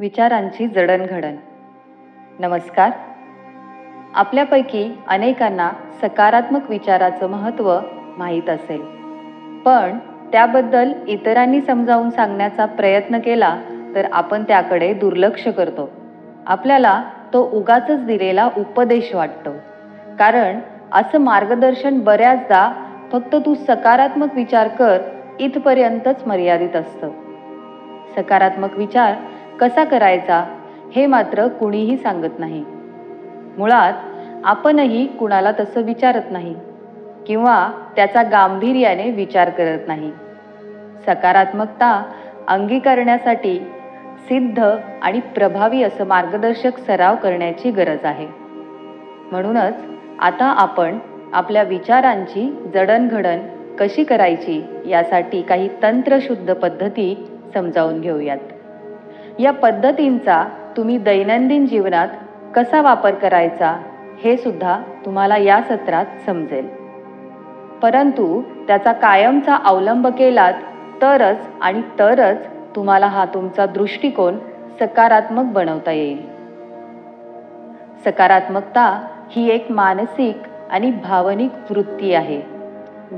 विचारांची जडणघडण. नमस्कार. आपल्यापैकी अनेकांना सकारात्मक विचाराचं महत्त्व माहीत असेल, पण त्याबद्दल इतरांनी समजावून सांगण्याचा प्रयत्न केला तर आपण त्याकडे दुर्लक्ष करतो. आपल्याला तो उगाचच दिलेला उपदेश वाटतो, कारण असं मार्गदर्शन बऱ्याचदा फक्त तू सकारात्मक विचार कर इथपर्यंतच मर्यादित असतं. सकारात्मक विचार कसा करायचा हे मात्र कुणीही सांगत नाही. मुळात आपणही कुणाला तसं विचारत नाही किंवा त्याचा गांभीर्याने विचार करत नाही. सकारात्मकता अंगीकारण्यासाठी सिद्ध आणि प्रभावी असं मार्गदर्शक सराव करण्याची गरज आहे. म्हणूनच आता आपण आपल्या विचारांची जडणघडण कशी करायची यासाठी काही तंत्रशुद्ध पद्धती समजावून घेऊयात. या पद्धतींचा तुम्ही दैनंदिन जीवनात कसा वापर करायचा हे सुद्धा तुम्हाला या सत्रात समजेल. परंतु त्याचा कायमचा अवलंब केलात तरच तुम्हाला हा तुमचा दृष्टिकोन सकारात्मक बनवता येईल. सकारात्मकता ही एक मानसिक आणि भावनिक वृत्ती आहे,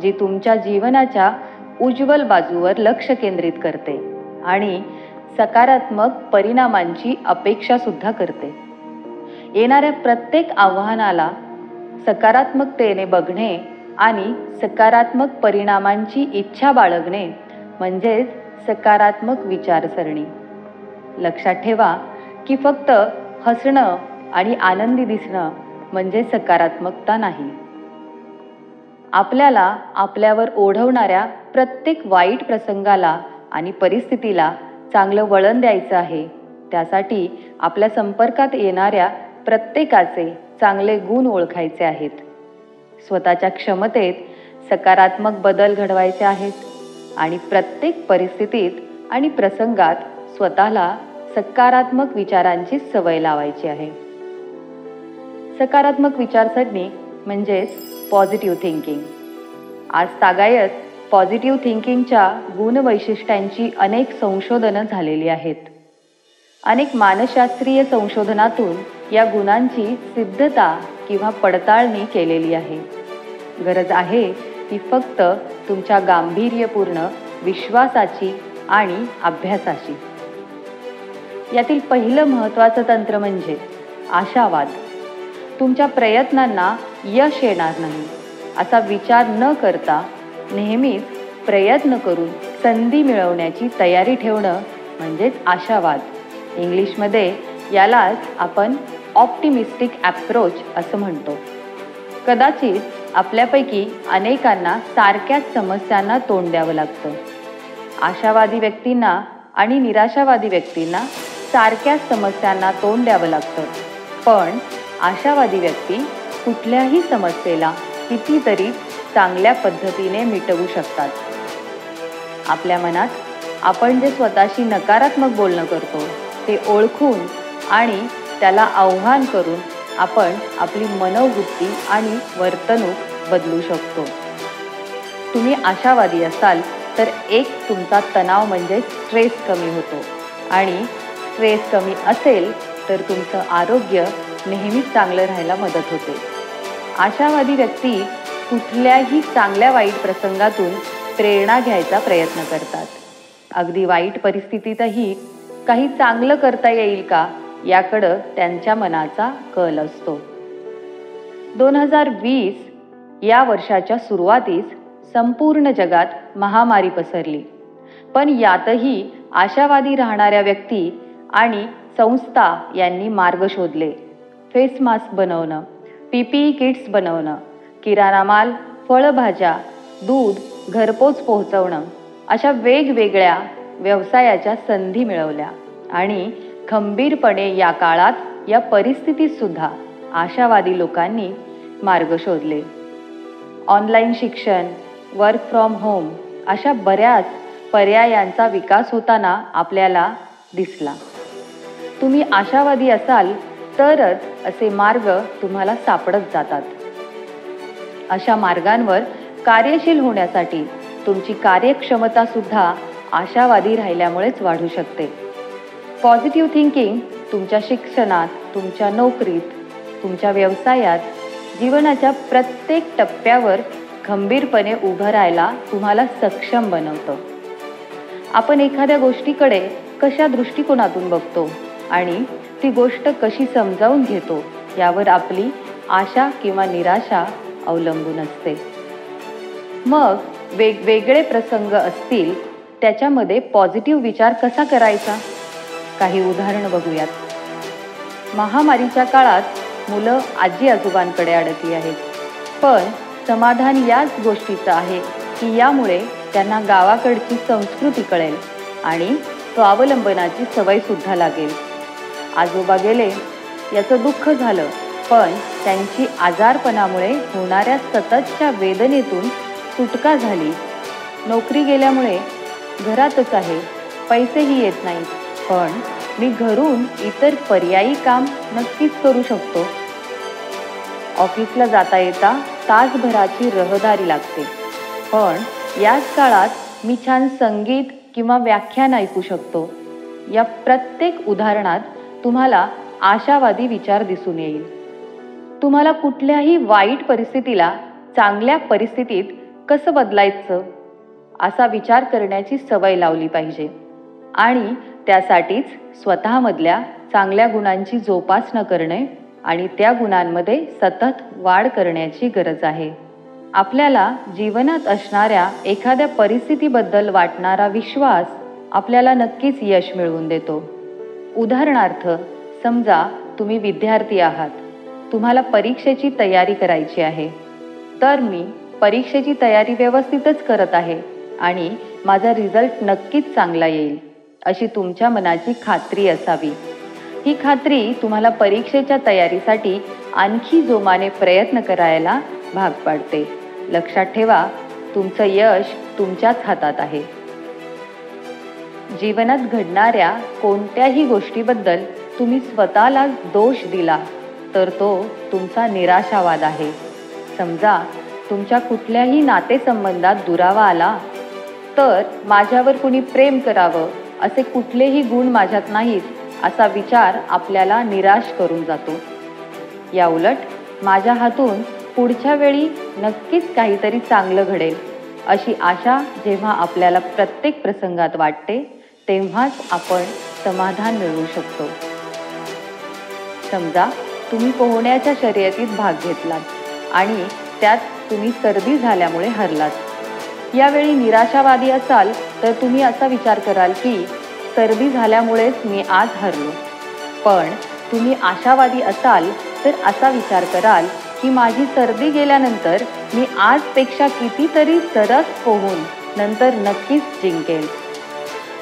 जी तुमच्या जीवनाच्या उज्ज्वल बाजूवर लक्ष केंद्रित करते आणि सकारात्मक परिणामांची अपेक्षा सुद्धा करते. येणाऱ्या प्रत्येक आव्हानाला सकारात्मकतेने बघणे आणि सकारात्मक परिणामांची इच्छा बाळगणे म्हणजेच सकारात्मक विचारसरणी. लक्षात ठेवा की फक्त हसणं आणि आनंदी दिसणं म्हणजे सकारात्मकता नाही. आपल्याला आपल्यावर ओढवणाऱ्या प्रत्येक वाईट प्रसंगाला आणि परिस्थितीला चांगलं वळण द्यायचं आहे. त्यासाठी आपल्या संपर्कात येणाऱ्या प्रत्येकाचे चांगले गुण ओळखायचे आहेत. स्वतःच्या क्षमतेत सकारात्मक बदल घडवायचे आहेत आणि प्रत्येक परिस्थितीत आणि प्रसंगात स्वतःला सकारात्मक विचारांची सवय लावायची आहे. सकारात्मक विचारसरणी म्हणजेच पॉझिटिव्ह थिंकिंग. आज तागायत पॉझिटिव्ह थिंकिंगच्या गुणवैशिष्ट्यांची अनेक संशोधनं झालेली आहेत. अनेक मानसशास्त्रीय संशोधनातून या गुणांची सिद्धता किंवा पडताळणी केलेली आहे. गरज आहे ती फक्त तुमच्या गांभीर्यपूर्ण विश्वासाची आणि अभ्यासाची. यातील पहिलं महत्त्वाचं तंत्र म्हणजे आशावाद. तुमच्या प्रयत्नांना यश येणार नाही असा विचार न करता नेहमीच प्रयत्न करून संधी मिळवण्याची तयारी ठेवणं म्हणजेच आशावाद. इंग्लिशमध्ये यालाच आपण ऑप्टिमिस्टिक ॲप्रोच असं म्हणतो. कदाचित आपल्यापैकी अनेकांना सारख्याच समस्यांना तोंड द्यावं लागतं. आशावादी व्यक्तींना आणि निराशावादी व्यक्तींना सारख्याच समस्यांना तोंड द्यावं लागतं, पण आशावादी व्यक्ती कुठल्याही समस्येला कितीतरी चांगल्या पद्धतीने मिटवू शकतात. आपल्या मनात आपण जे स्वतःशी नकारात्मक बोलणं करतो ते ओळखून आणि त्याला आव्हान करून आपण आपली मनोवृत्ती आणि वर्तणूक बदलू शकतो. तुम्ही आशावादी असाल तर एक तुमचा तणाव म्हणजे स्ट्रेस कमी होतो आणि स्ट्रेस कमी असेल तर तुमचं आरोग्य नेहमीच चांगलं राहायला मदत होते. आशावादी व्यक्ती कुठल्याही चांगल्या वाईट प्रसंगातून प्रेरणा घ्यायचा प्रयत्न करतात. अगदी वाईट परिस्थितीतही काही चांगलं करता येईल का याकडं त्यांच्या मनाचा कल असतो. 2020 या वर्षाच्या सुरुवातीस संपूर्ण जगात महामारी पसरली, पण यातही आशावादी राहणाऱ्या व्यक्ती आणि संस्था यांनी मार्ग शोधले. फेस मास्क बनवणं, PPE किट्स बनवणं, किराणा माल, फळभाज्या, दूध घरपोच पोहोचवणं अशा वेगवेगळ्या व्यवसायाच्या संधी मिळवल्या आणि खंबीरपणे या काळात या परिस्थितीत सुद्धा आशावादी लोकांनी मार्ग शोधले. ऑनलाईन शिक्षण, वर्क फ्रॉम होम अशा बऱ्याच पर्यायांचा विकास होताना आपल्याला दिसला. तुम्ही आशावादी असाल तरच असे मार्ग तुम्हाला सापडत जातात. अशा मार्गांवर कार्यशील होण्यासाठी तुमची कार्यक्षमता सुद्धा आशावादी राहिल्यामुळेच वाढू शकते. पॉझिटिव्ह थिंकिंग तुमच्या शिक्षणात, तुमच्या नोकरीत, तुमच्या व्यवसायात, जीवनाच्या प्रत्येक टप्प्यावर खंबीरपणे उभं राहायला तुम्हाला सक्षम बनवतं. आपण एखाद्या गोष्टीकडे कशा दृष्टिकोनातून बघतो आणि ती गोष्ट कशी समजावून घेतो यावर आपली आशा किंवा निराशा अवलंबून असते. मग वेगवेगळे प्रसंग असतील त्याच्यामध्ये पॉझिटिव्ह विचार कसा करायचा? काही उदाहरणं बघूयात. महामारीच्या काळात मुलं आजी आजोबांकडे अडकली आहेत, पण समाधान याच गोष्टीचं आहे की यामुळे त्यांना गावाकडची संस्कृती कळेल आणि स्वावलंबनाची सवयसुद्धा लागेल. आजोबा गेले याचं दुःख झालं, पण त्यांची आजारपणामुळे होणाऱ्या सततच्या वेदनेतून सुटका झाली. नोकरी गेल्यामुळे घरातच आहे, पैसेही येत नाहीत, पण मी घरून इतर पर्यायी काम नक्कीच करू शकतो. ऑफिसला जाता येता तासभराची रहदारी लागते, पण याच काळात मी छान संगीत किंवा व्याख्यान ऐकू शकतो. या प्रत्येक उदाहरणात तुम्हाला आशावादी विचार दिसून येईल. तुम्हाला कुठल्याही वाईट परिस्थितीला चांगल्या परिस्थितीत कसं बदलायचं असा विचार करण्याची सवय लावली पाहिजे आणि त्यासाठीच स्वतःमधल्या चांगल्या गुणांची जोपासना करणे आणि त्या गुणांमध्ये सतत वाढ करण्याची गरज आहे. आपल्याला जीवनात असणाऱ्या एखाद्या परिस्थितीबद्दल वाटणारा विश्वास आपल्याला नक्कीच यश मिळवून देतो. उदाहरणार्थ, समजा तुम्ही विद्यार्थी आहात, तुम्हाला परीक्षेची तयारी करायची आहे. तर मी परीक्षेची तयारी व्यवस्थितच करत आहे आणि माझा रिझल्ट नक्कीच चांगला येईल अशी तुमच्या मनाची खात्री असावी. ही खात्री तुम्हाला परीक्षेच्या तयारीसाठी आणखी जोमाने प्रयत्न करायला भाग पाडते. लक्षात ठेवा, तुमचं यश तुमच्याच हातात आहे. जीवनात घडणाऱ्या कोणत्याही गोष्टीबद्दल तुम्ही स्वतःला दोष दिला तर तो तुमचा निराशावाद आहे. समजा तुमच्या कुठल्याही नातेसंबंधात दुरावा आला तर माझ्यावर कुणी प्रेम करावं असे कुठलेही गुण माझ्यात नाहीत असा विचार आपल्याला निराश करून जातो. या उलट माझ्या हातून पुढच्या वेळी नक्कीच काहीतरी चांगलं घडेल अशी आशा जेव्हा आपल्याला प्रत्येक प्रसंगात वाटते तेव्हाच आपण समाधान मिळवू शकतो. समजा तुम्ही पोहण्याच्या शर्यतीत भाग घेतलात आणि त्यात तुम्ही सर्दी झाल्यामुळे हरलात. यावेळी निराशावादी असाल तर तुम्ही असा विचार कराल की सर्दी झाल्यामुळेच मी आज हरलो. पण तुम्ही आशावादी असाल तर असा विचार कराल की माझी सर्दी गेल्यानंतर मी आजपेक्षा कितीतरी सरस पोहून नंतर नक्कीच जिंकेल.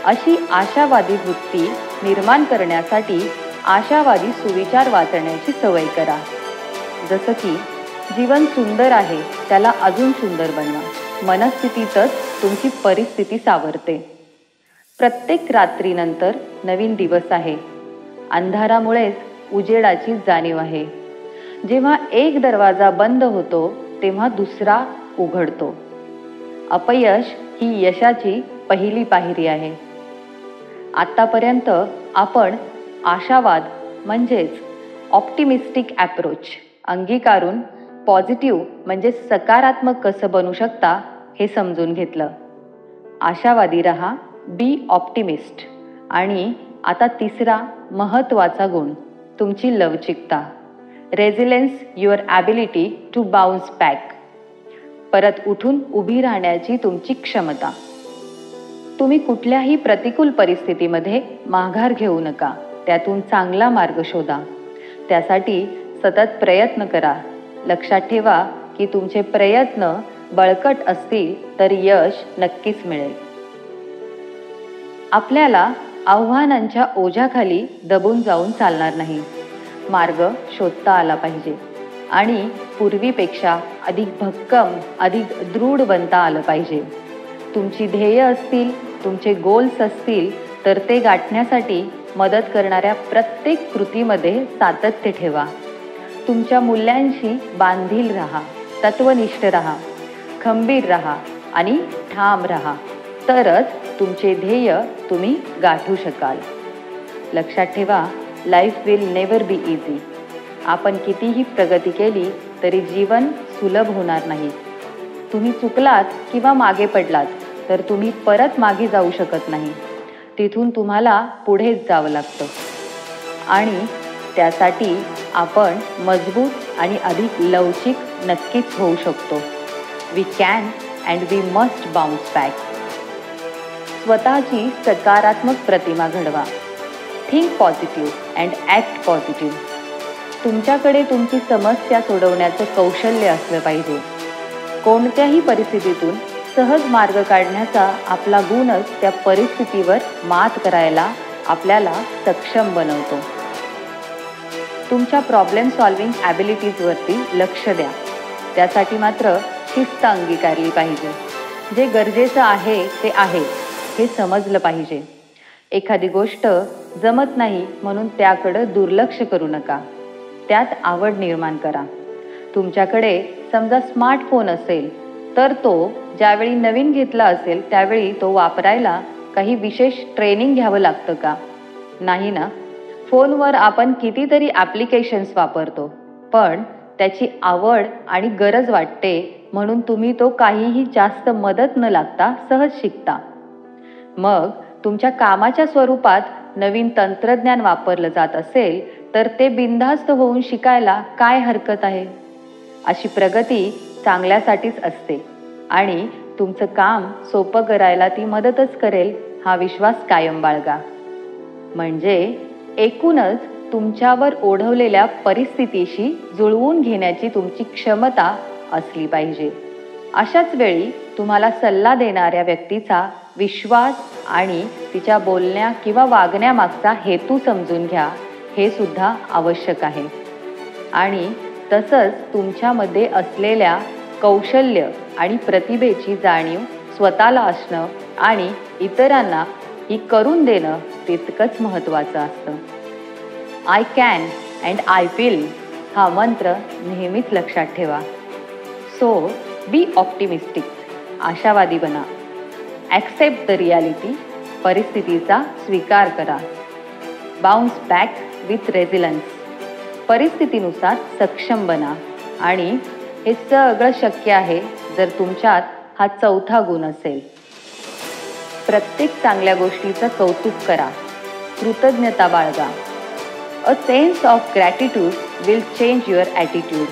अशी आशावादी वृत्ती निर्माण करण्यासाठी आशावादी सुविचार वाचण्याची सवय करा. जसं की जीवन सुंदर आहे, त्याला अजून सुंदर बनवा. मनस्थितीतच तुमची परिस्थिती सावरते. प्रत्येक रात्रीनंतर नवीन दिवस आहे. अंधारामुळेच उजेडाची जाणीव आहे. जेव्हा एक दरवाजा बंद होतो तेव्हा दुसरा उघडतो. अपयश ही यशाची पहिली पायरी आहे. आतापर्यंत आपण आशावाद म्हणजेच ऑप्टिमिस्टिक ॲप्रोच अंगीकारून पॉझिटिव्ह म्हणजे सकारात्मक कसं बनू शकता हे समजून घेतलं. आशावादी रहा, बी ऑप्टिमिस्ट. आणि आता तिसरा महत्त्वाचा गुण तुमची लवचिकता. Resilience, your ability to bounce back. परत उठून उभी राहण्याची तुमची क्षमता. तुम्ही कुठल्याही प्रतिकूल परिस्थितीमध्ये माघार घेऊ नका. त्यातून चांगला मार्ग शोधा. त्यासाठी सतत प्रयत्न करा. लक्षात ठेवा की तुमचे प्रयत्न बळकट असतील तर यश नक्कीच मिळेल. आपल्याला आव्हानांच्या ओझ्याखाली दबून जाऊन चालणार नाही. मार्ग शोधता आला पाहिजे आणि पूर्वीपेक्षा अधिक भक्कम, अधिक दृढ बनता आलं पाहिजे. तुमची ध्येय असतील, तुमचे गोल्स असतील तर ते गाठण्यासाठी मदत करणाऱ्या प्रत्येक कृतीमध्ये सातत्य ठेवा. तुमच्या मूल्यांशी बांधील राहा, तत्वनिष्ठ राहा, खंबीर राहा आणि ठाम राहा. तरच तुमचे ध्येय तुम्ही गाठू शकाल. लक्षात ठेवा, life will never be easy. आपण कितीही प्रगती केली तरी जीवन सुलभ होणार नाही. तुम्ही चुकलात किंवा मागे पडलात तर तुम्ही परत मागे जाऊ शकत नाही. तिथून तुम्हाला पुढेच जावं लागतं. आणि त्यासाठी आपण मजबूत आणि अधिक लवचिक नक्कीच होऊ शकतो. We can and we must bounce back. स्वतःची सकारात्मक प्रतिमा घडवा. Think positive and act positive. तुमच्याकडे तुमची समस्या सोडवण्याचं कौशल्य असलं पाहिजे. कोणत्याही परिस्थितीतून सहज मार्ग काढण्याचा आपला गुणच त्या परिस्थितीवर मात करायला आपल्याला सक्षम बनवतो. तुमच्या प्रॉब्लेम सॉल्विंग ॲबिलिटीजवरती लक्ष द्या. त्यासाठी मात्र शिस्त अंगीकारली पाहिजे. जे गरजेचं आहे ते आहे हे समजलं पाहिजे. एखादी गोष्ट जमत नाही म्हणून त्याकडं दुर्लक्ष करू नका. त्यात आवड निर्माण करा. तुमच्याकडे समजा स्मार्टफोन असेल तर तो ज्यावेळी नवीन घेतला असेल त्यावेळी तो वापरायला काही विशेष ट्रेनिंग घ्यावं लागतं का? नाही ना. फोनवर आपण कितीतरी ॲप्लिकेशन्स वापरतो, पण त्याची आवड आणि गरज वाटते म्हणून तुम्ही तो काहीही जास्त मदत न लागता सहज शिकता. मग तुमच्या कामाच्या स्वरूपात नवीन तंत्रज्ञान वापरलं जात असेल तर ते बिनधास्त होऊन शिकायला काय हरकत आहे? अशी प्रगती चांगल्यासाठीच असते आणि तुमचं काम सोपं करायला ती मदतच करेल हा विश्वास कायम बाळगा. म्हणजे एकूणच तुमच्यावर ओढवलेल्या परिस्थितीशी जुळवून घेण्याची तुमची क्षमता असली पाहिजे. अशाच वेळी तुम्हाला सल्ला देणाऱ्या व्यक्तीचा विश्वास आणि तिच्या बोलण्या किंवा वागण्यामागचा हेतू समजून घ्या. हे सुद्धा आवश्यक आहे. आणि तसंच तुमच्यामध्ये असलेल्या कौशल्य आणि प्रतिभेची जाणीव स्वतःला असणं आणि इतरांना ही करून देणं तितकंच महत्त्वाचं असतं. I can and I will हा मंत्र नेहमीच लक्षात ठेवा. So be optimistic. आशावादी बना. Accept the reality. परिस्थितीचा स्वीकार करा. Bounce back with resilience. परिस्थितीनुसार सक्षम बना. आणि हे सगळं शक्य आहे जर तुमच्यात हा चौथा गुण असेल. प्रत्येक चांगल्या गोष्टीचं कौतुक करा. कृतज्ञता बाळगा. A sense of gratitude will change your attitude.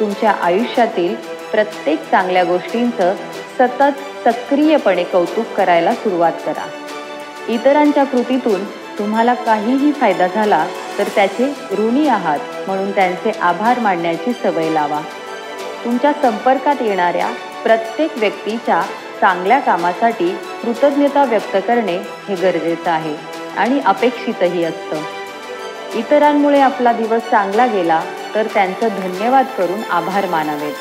तुमच्या आयुष्यातील प्रत्येक चांगल्या गोष्टींचं सतत सक्रियपणे कौतुक करायला सुरुवात करा. इतरांच्या कृतीतून तुम्हाला काहीही फायदा झाला तर त्याचे ऋणी आहात म्हणून त्यांचे आभार मानण्याची सवय लावा. तुमच्या संपर्कात येणाऱ्या प्रत्येक व्यक्तीच्या चांगल्या कामासाठी कृतज्ञता व्यक्त करणे हे गरजेचं आहे आणि अपेक्षितही असतं. इतरांमुळे आपला दिवस चांगला गेला तर त्यांचं धन्यवाद करून आभार मानावेत.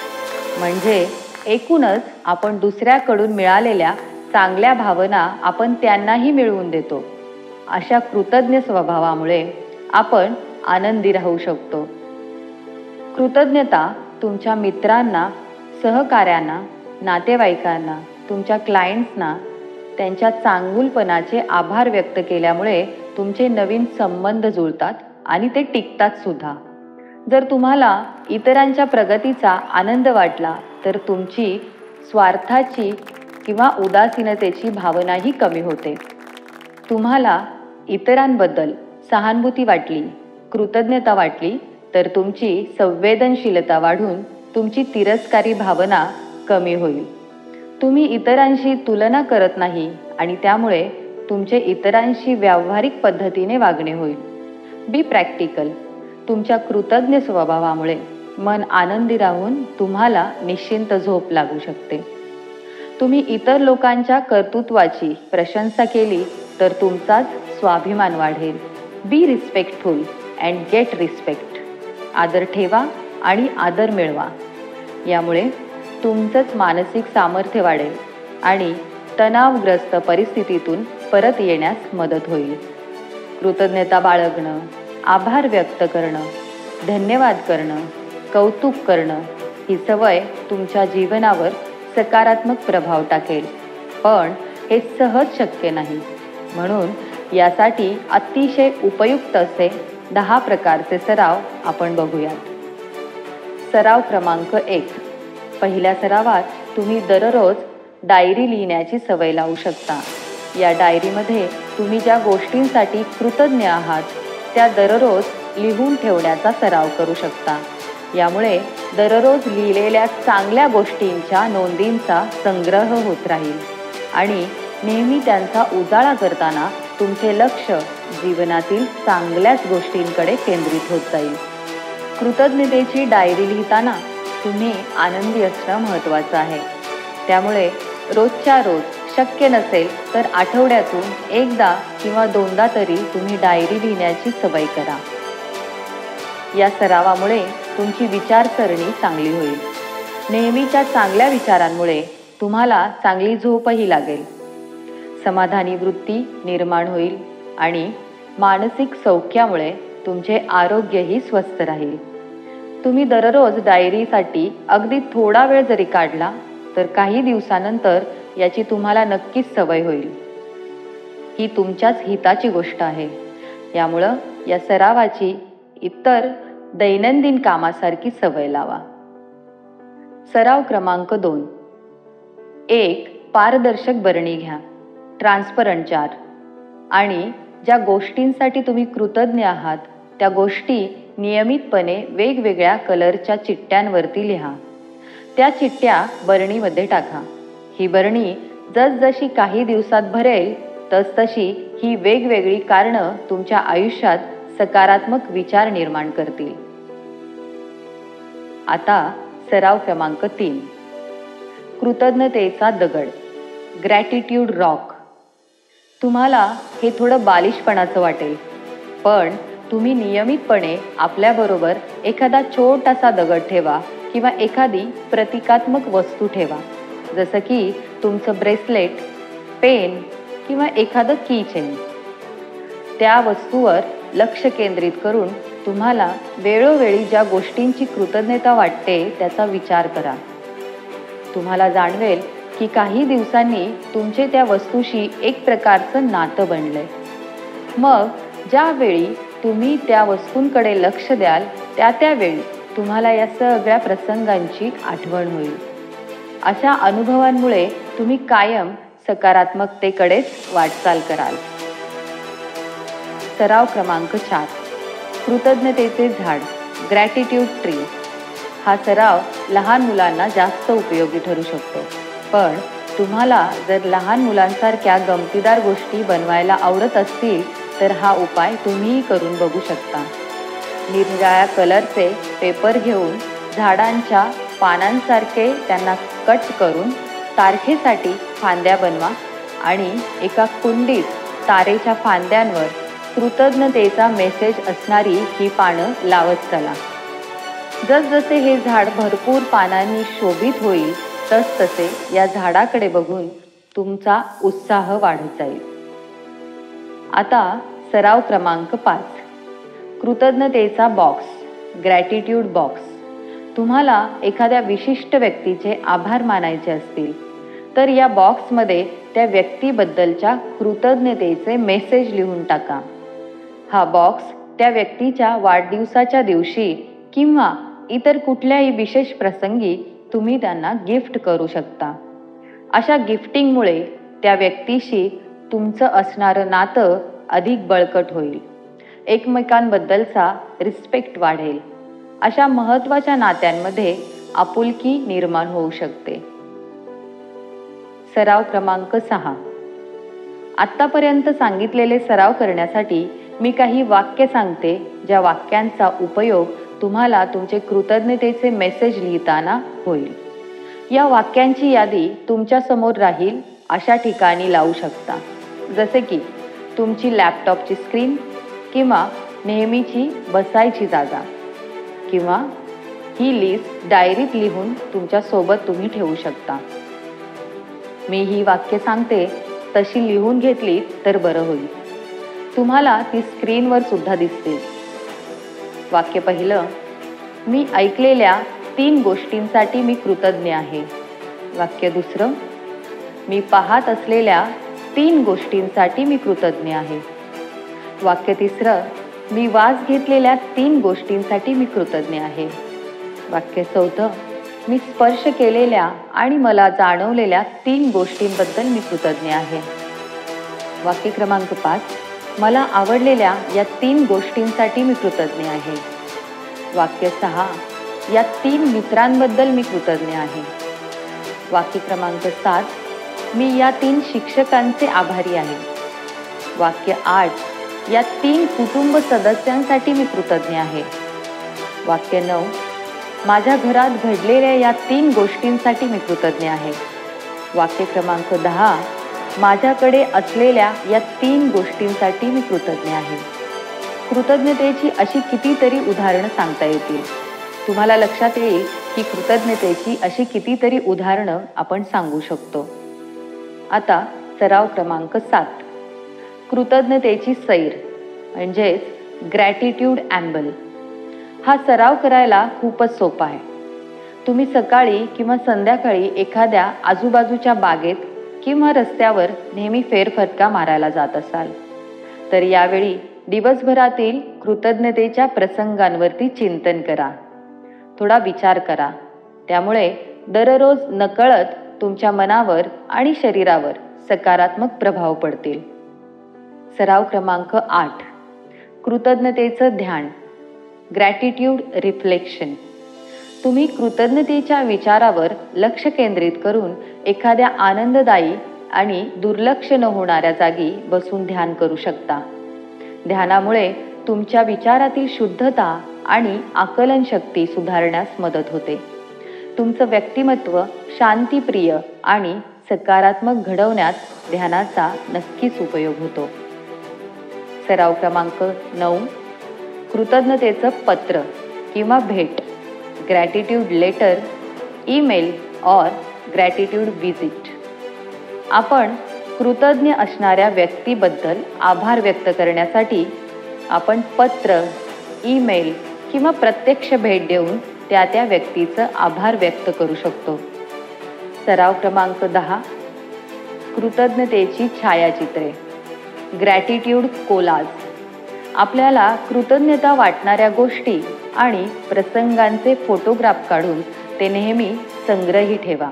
म्हणजे एकूणच आपण दुसऱ्याकडून मिळालेल्या चांगल्या भावना आपण त्यांनाही मिळवून देतो. अशा कृतज्ञ स्वभावामुळे आपण आनंदी राहू शकतो. कृतज्ञता तुमच्या मित्रांना, सहकाऱ्यांना, नातेवाईकांना, तुमच्या क्लायंट्सना त्यांच्या चांगुलपणाचे आभार व्यक्त केल्यामुळे तुमचे नवीन संबंध जुळतात आणि ते टिकतात सुद्धा. जर तुम्हाला इतरांच्या प्रगतीचा आनंद वाटला तर तुमची स्वार्थाची किंवा उदासीनतेची भावनाही कमी होते. तुम्हाला इतरांबद्दल सहानुभूती वाटली, कृतज्ञता वाटली तर तुमची संवेदनशीलता वाढून तुमची तिरस्कारी भावना कमी होईल. तुम्ही इतरांशी तुलना करत नाही आणि त्यामुळे तुमचे इतरांशी व्यावहारिक पद्धतीने वागणे होईल. बी प्रॅक्टिकल. तुमच्या कृतज्ञ स्वभावामुळे मन आनंदी राहून तुम्हाला निश्चिंत झोप लागू शकते. तुम्ही इतर लोकांच्या कर्तृत्वाची प्रशंसा केली तर तुमचाच स्वाभिमान वाढेल. Be respectful and get respect. आदर ठेवा आणि आदर मिळवा. यामुळे तुमचंच मानसिक सामर्थ्य वाढेल आणि तणावग्रस्त परिस्थितीतून परत येण्यास मदत होईल. कृतज्ञता बाळगणं, आभार व्यक्त करणं, धन्यवाद करणं, कौतुक करणं ही सवय तुमच्या जीवनावर सकारात्मक प्रभाव टाकेल. पण हे सहज शक्य नाही. म्हणून यासाठी अतिशय उपयुक्त असे 10 प्रकारचे सराव आपण बघूयात. सराव क्रमांक 1. पहिल्या सरावात तुम्ही दररोज डायरी लिहिण्याची सवय लावू शकता. या डायरीमध्ये तुम्ही ज्या गोष्टींसाठी कृतज्ञ आहात त्या दररोज लिहून ठेवण्याचा सराव करू शकता. यामुळे दररोज लिहिलेल्या चांगल्या गोष्टींच्या नोंदींचा संग्रह होत राहील आणि नेहमी त्यांचा उजाळा करताना तुमचे लक्ष जीवनातील चांगल्याच गोष्टींकडे केंद्रित होत जाईल. कृतज्ञतेची डायरी लिहिताना तुम्ही आनंदी असणं महत्त्वाचं आहे. त्यामुळे रोजच्या रोज शक्य नसेल तर आठवड्यातून एकदा किंवा दोनदा तरी तुम्ही डायरी लिहिण्याची सवय करा. या सरावामुळे तुमची विचारसरणी चांगली होईल. नेहमीच्या चांगल्या विचारांमुळे तुम्हाला चांगली झोपही लागेल. समाधानी वृत्ती निर्माण होईल आणि मानसिक सौख्यामुळे तुमचे आरोग्यही स्वस्थ राहील. तुम्ही दररोज डायरीसाठी अगदी थोडा वेळ जरी काढला तर काही दिवसानंतर याची तुम्हाला नक्कीच सवय होईल. ही तुमच्याच हिताची गोष्ट आहे. यामुळं या सरावाची इतर दैनंदिन कामासारखी सवय लावा. सराव क्रमांक 2. 1 पारदर्शक बरणी घ्या, ट्रान्सपरंट जार, आणि ज्या गोष्टींसाठी तुम्ही कृतज्ञ आहात त्या गोष्टी नियमितपणे वेगवेगळ्या कलरच्या चिठ्ठ्यांवरती लिहा. त्या चिठ्ठ्या बरणीमध्ये टाका. ही बरणी जसजशी काही दिवसात भरेल तसतशी ही वेगवेगळी कारणं तुमच्या आयुष्यात सकारात्मक विचार निर्माण करतील. आता सराव क्रमांक 3. कृतज्ञतेचा दगड, ग्रॅटिट्यूड रॉक. तुम्हाला हे थोडं बालिशपणाचं वाटेल, पण तुम्ही नियमितपणे आपल्याबरोबर एखादा छोटासा दगड ठेवा किंवा एखादी प्रतिकात्मक वस्तू ठेवा, जसं की तुमचं ब्रेसलेट, पेन किंवा एखादं की चेन. त्या वस्तूवर लक्ष केंद्रित करून तुम्हाला वेळोवेळी ज्या गोष्टींची कृतज्ञता वाटते त्याचा विचार करा. तुम्हाला जाणवेल की काही दिवसांनी तुमचे त्या वस्तूशी एक प्रकारचं नातं बनलंय. मग ज्यावेळी तुम्ही त्या वस्तूंकडे लक्ष द्याल त्यावेळी तुम्हाला या सगळ्या प्रसंगांची आठवण होईल. अशा अनुभवांमुळे तुम्ही कायम सकारात्मकतेकडेच वाटचाल कराल. सराव क्रमांक 4. कृतज्ञतेचे झाड, ग्रॅटिट्यूड ट्री. हा सराव लहान मुलांना जास्त उपयोगी ठरू शकतो, पण तुम्हाला जर लहान मुलांसारख्या गमतीदार गोष्टी बनवायला आवडत असतील तर हा उपाय तुम्हीही करून बघू शकता. निरनिराळ्या कलरचे पेपर घेऊन झाडांच्या पानांसारखे त्यांना कट करून तारखेसाठी फांद्या बनवा आणि एका कुंडीत तारेच्या फांद्यांवर कृतज्ञतेचा मेसेज असणारी ही पानं लावत चला. जसजसे हे झाड भरपूर पानांनी शोभित होईल तसतसे या झाडाकडे बघून तुमचा उत्साह वाढत जाईल. आता सराव क्रमांक 5. कृतज्ञतेचा बॉक्स, ग्रॅटिट्यूड बॉक्स. तुम्हाला एखाद्या विशिष्ट व्यक्तीचे आभार मानायचे असतील तर या बॉक्समध्ये त्या व्यक्तीबद्दलच्या कृतज्ञतेचे मेसेज लिहून टाका. हा बॉक्स त्या व्यक्तीच्या वाढदिवसाच्या दिवशी किंवा इतर कुठल्याही विशेष प्रसंगी तुम्ही त्यांना गिफ्ट करू शकता. अशा गिफ्टिंगमुळे त्या व्यक्तीशी तुमचं असणारं नातं अधिक बळकट होईल. एकमेकांबद्दलचा रिस्पेक्ट वाढेल. अशा महत्त्वाच्या नात्यांमध्ये आपुलकी निर्माण होऊ शकते. सराव क्रमांक 6. आत्तापर्यंत सांगितलेले सराव करण्यासाठी मी काही वाक्य सांगते, ज्या वाक्यांचा उपयोग तुम्हाला तुमचे कृतज्ञतेचे मेसेज लिहिताना होईल. या वाक्यांची यादी तुमच्या समोर राहील अशा ठिकाणी लावू शकता, जसे की तुमची लॅपटॉपची स्क्रीन किंवा नेहमीची बसायची जागा, किंवा ही लिस्ट डायरीत लिहून तुमच्या सोबत तुम्ही ठेवू शकता. मी ही वाक्य सांगते तशी लिहून घेतली तर बरं होईल. तुम्हाला ती स्क्रीनवर सुद्धा दिसतील. वाक्य पहिलं, मी ऐकलेल्या 3 गोष्टींसाठी मी कृतज्ञ आहे. वाक्य दुसरं, मी पाहत असलेल्या 3 गोष्टींसाठी मी कृतज्ञ आहे. वाक्य तिसरं, मी वास घेतलेल्या 3 गोष्टींसाठी मी कृतज्ञ आहे. वाक्य चौथं, मी स्पर्श केलेल्या आणि मला जाणवलेल्या 3 गोष्टींबद्दल मी कृतज्ञ आहे. वाक्य क्रमांक 5, मला आवडलेल्या या 3 गोष्टींसाठी मी कृतज्ञ आहे. वाक्य 6, या 3 मित्रांबद्दल मी कृतज्ञ आहे. वाक्य क्रमांक 7, मी या 3 शिक्षकांचे आभारी आहे. वाक्य 8, या 3 कुटुंब सदस्यांसाठी मी कृतज्ञ आहे. वाक्य 9, माझ्या घरात घडलेल्या या 3 गोष्टींसाठी मी कृतज्ञ आहे. वाक्य क्रमांक 10, माझ्याकडे असलेल्या या 3 गोष्टींसाठी मी कृतज्ञ आहे. कृतज्ञतेची अशी कितीतरी उदाहरणं सांगता येतील. तुम्हाला लक्षात येईल की कृतज्ञतेची अशी कितीतरी उदाहरणं आपण सांगू शकतो. आता सराव क्रमांक 7, कृतज्ञतेची सैर म्हणजेच ग्रॅटिट्यूड ॲम्बल. हा सराव करायला खूपच सोपा आहे. तुम्ही सकाळी किंवा संध्याकाळी एखाद्या आजूबाजूच्या बागेत किंवा रस्त्यावर नेहमी फेरफटका मारायला जात असाल तर यावेळी दिवसभरातील कृतज्ञतेच्या प्रसंगांवरती चिंतन करा, थोडा विचार करा. त्यामुळे दररोज नकळत तुमच्या मनावर आणि शरीरावर सकारात्मक प्रभाव पडतील. सराव क्रमांक 8, कृतज्ञतेचं ध्यान ग्रॅटिट्यूड रिफ्लेक्शन. तुम्ही कृतज्ञतेच्या विचारावर लक्ष केंद्रित करून एखाद्या आनंददायी आणि दुर्लक्ष न होणाऱ्या जागी बसून ध्यान करू शकता. ध्यानामुळे तुमच्या विचारातील शुद्धता आणि आकलन शक्ती सुधारण्यास मदत होते. तुमचं व्यक्तिमत्व शांतिप्रिय आणि सकारात्मक घडवण्यात ध्यानाचा नक्कीच उपयोग होतो. सराव क्रमांक 9, कृतज्ञतेचं पत्र किंवा भेट ग्रॅटिट्यूड लेटर, ईमेल और ग्रॅटिट्यूड विजिट. आपण कृतज्ञ असणाऱ्या व्यक्तीबद्दल आभार व्यक्त करण्यासाठी आपण पत्र, ईमेल किंवा प्रत्यक्ष भेट देऊन त्या व्यक्तीचं आभार व्यक्त करू शकतो. सराव क्रमांक 10, कृतज्ञतेची छायाचित्रे ग्रॅटिट्यूड कोलाज. आपल्याला कृतज्ञता वाटणाऱ्या गोष्टी आणि प्रसंगांचे फोटोग्राफ काढून ते नेहमी संग्रही ठेवा.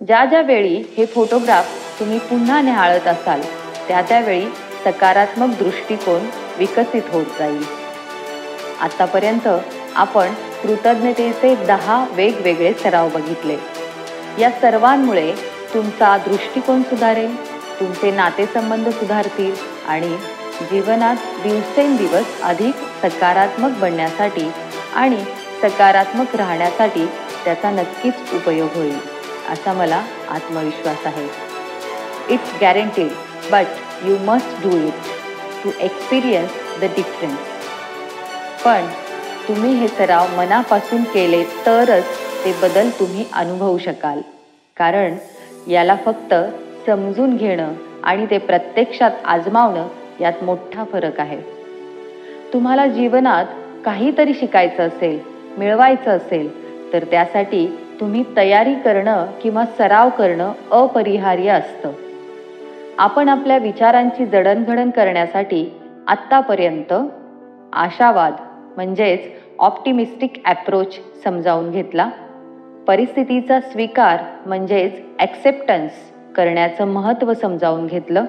ज्या वेळी हे फोटोग्राफ तुम्ही पुन्हा निहाळत असाल त्यावेळी सकारात्मक दृष्टिकोन विकसित होत जाईल. आतापर्यंत आपण कृतज्ञतेचे 10 वेगवेगळे सराव बघितले. या सर्वांमुळे तुमचा दृष्टिकोन सुधारेल, तुमचे नातेसंबंध सुधारतील आणि जीवनात दिवसेंदिवस अधिक सकारात्मक बनण्यासाठी आणि सकारात्मक राहण्यासाठी त्याचा नक्कीच उपयोग होईल असा मला आत्मविश्वास आहे. It's guaranteed but you must do it to experience the difference. पण तुम्ही हे सराव मनापासून केले तरच ते बदल तुम्ही अनुभवू शकाल. कारण याला फक्त समजून घेणं आणि ते प्रत्यक्षात आजमावणं यात मोठा फरक आहे. तुम्हाला जीवनात काहीतरी शिकायचं असेल, मिळवायचं असेल तर त्यासाठी तुम्ही तयारी करणं किंवा सराव करणं अपरिहार्य असतं. आपण आपल्या विचारांची जडणघडण करण्यासाठी आत्तापर्यंत आशावाद म्हणजेच ऑप्टिमिस्टिक ॲप्रोच समजावून घेतला, परिस्थितीचा स्वीकार म्हणजेच ॲक्सेप्टन्स करण्याचं महत्त्व समजावून घेतलं,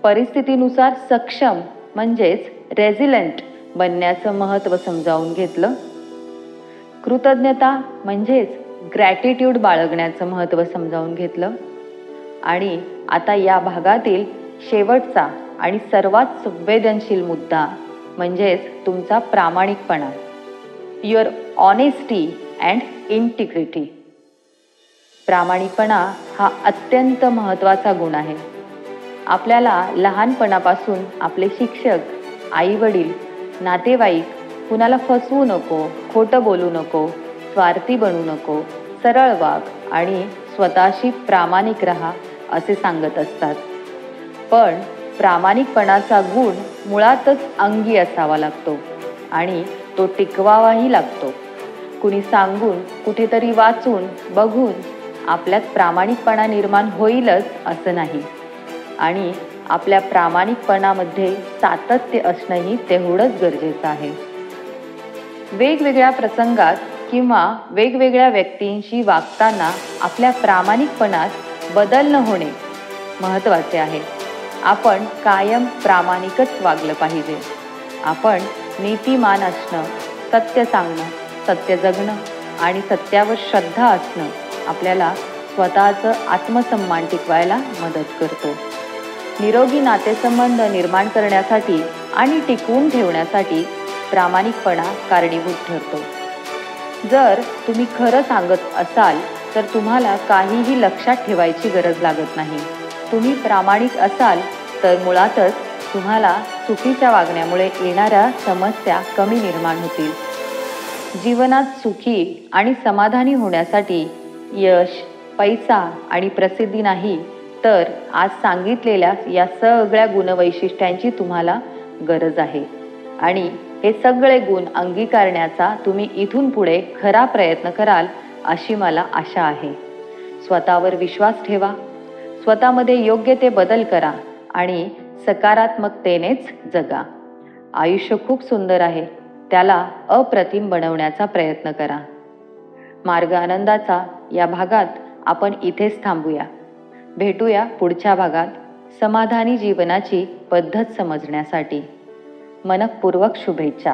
परिस्थितीनुसार सक्षम म्हणजेच रेझिलंट बनण्याचं महत्त्व समजावून घेतलं, कृतज्ञता म्हणजेच ग्रॅटिट्यूड बाळगण्याचं महत्त्व समजावून घेतलं आणि आता या भागातील शेवटचा आणि सर्वात संवेदनशील मुद्दा म्हणजेच तुमचा प्रामाणिकपणा, युअर ऑनेस्टी अँड इंटिग्रिटी. प्रामाणिकपणा हा अत्यंत महत्त्वाचा गुण आहे. आपल्याला लहानपणापासून आपले शिक्षक, आईवडील, नातेवाईक कुणाला फसवू नको, खोटं बोलू नको, स्वार्थी बनू नको, सरळ वाग आणि स्वतःशी प्रामाणिक राहा असे सांगत असतात. पण प्रामाणिकपणाचा गुण मुळातच अंगी असावा लागतो आणि तो टिकवावाही लागतो. कुणी सांगून, कुठेतरी वाचून, बघून आपल्यात प्रामाणिकपणा निर्माण होईलच असं नाही. आणि आपल्या प्रामाणिकपणामध्ये सातत्य असणंही तेवढंच गरजेचं आहे. वेगवेगळ्या प्रसंगात किंवा वेगवेगळ्या व्यक्तींशी वागताना आपल्या प्रामाणिकपणात बदल न होणे महत्त्वाचे आहे. आपण कायम प्रामाणिकच वागलं पाहिजे. आपण नीतिमान असणं, सत्य सांगणं, सत्य जगणं आणि सत्यावर श्रद्धा असणं आपल्याला स्वतःचं आत्मसन्मान टिकवायला मदत करतो. निरोगी नातेसंबंध निर्माण करण्यासाठी आणि टिकवून ठेवण्यासाठी प्रामाणिकपणा कारणीभूत ठरतो. जर तुम्ही खरं सांगत असाल तर तुम्हाला काहीही लक्षात ठेवायची गरज लागत नाही. तुम्ही प्रामाणिक असाल तर मुळातच तुम्हाला चुकीच्या वागण्यामुळे येणाऱ्या समस्या कमी निर्माण होतील. जीवनात सुखी आणि समाधानी होण्यासाठी यश, पैसा आणि प्रसिद्धी नाही, तर आज सांगितलेल्या या सगळ्या गुणवैशिष्ट्यांची तुम्हाला गरज आहे. आणि हे सगळे गुण अंगीकारण्याचा तुम्ही इथून पुढे खरा प्रयत्न कराल अशी मला आशा आहे. स्वतःवर विश्वास ठेवा, स्वतःमध्ये योग्य ते बदल करा आणि सकारात्मकतेनेच जगा. आयुष्य खूप सुंदर आहे, त्याला अप्रतिम बनवण्याचा प्रयत्न करा. मार्ग आनंदाचा या भागात आपण इथेच थांबूया. भेटूया पुढच्या भागात समाधानी जीवनाची पद्धत समजण्यासाठी. मनःपूर्वक शुभेच्छा.